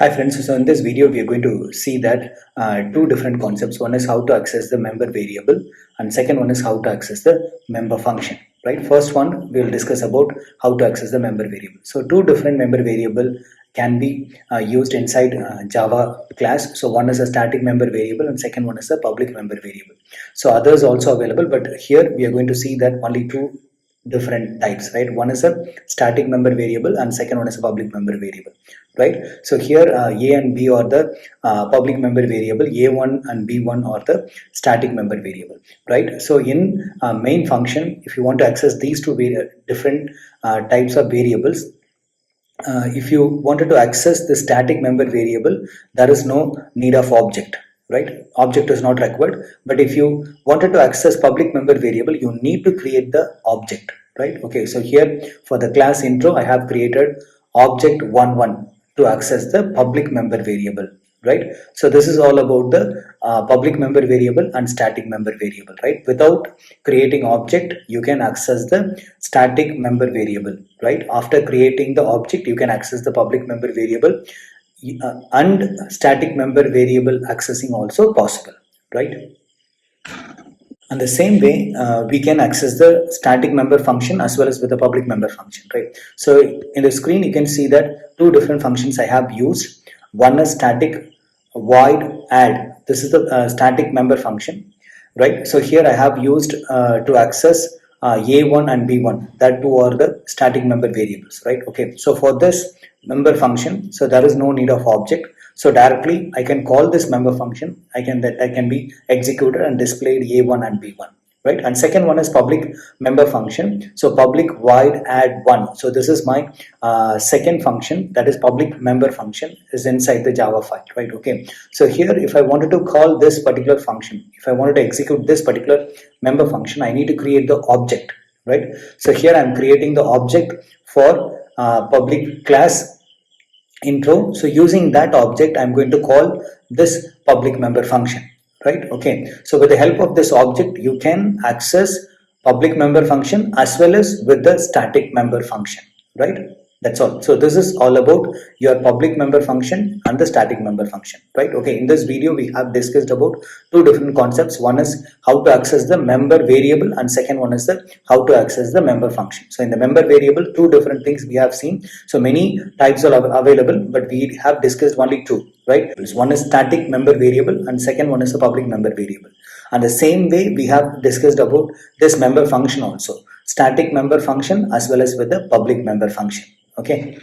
Hi friends, so in this video we are going to see that two different concepts. One is how to access the member variable and second one is how to access the member function. Right. First one we will discuss about how to access the member variable. So two different member variable can be used inside Java class. So one is a static member variable and second one is a public member variable. So others also available, but here we are going to see that only two different types, right? One is a static member variable and second one is a public member variable, right? So here a and b are the public member variable, a1 and b1 are the static member variable, right? So in main function, if you want to access these two different types of variables, if you wanted to access the static member variable, there is no need of object, right? Object is not required. But if you wanted to access public member variable, you need to create the object, right? Okay, so here for the class intro, I have created object 11 to access the public member variable, right? So this is all about the public member variable and static member variable, right? Without creating object, you can access the static member variable, right? After creating the object, you can access the public member variable and static member variable accessing also possible, right? And the same way, we can access the static member function as well as with the public member function, right? So in the screen, you can see that two different functions I have used. One is static void add. This is the static member function, right? So here I have used to access a1 and b1. That two are the static member variables, right? Okay. So for this member function, so there is no need of object. So directly I can call this member function. I can be executed and displayed a1 and b1, right? And second one is public member function. So public void add 1. So this is my second function, that is public member function is inside the Java file, right? Okay. So here if I wanted to call this particular function, if I wanted to execute this particular member function, I need to create the object, right? So here I'm creating the object for public class intro. So using that object, I'm going to call this public member function, right? Okay. So with the help of this object, you can access public member function as well as with the static member function, right? That's all. So this is all about your public member function and the static member function, right? Okay. In this video, we have discussed about two different concepts. One is how to access the member variable and second one is the how to access the member function. So in the member variable, two different things we have seen. So many types are available, but we have discussed only two, right? One is static member variable and second one is a public member variable. And the same way we have discussed about this member function also, static member function as well as with the public member function. Okay.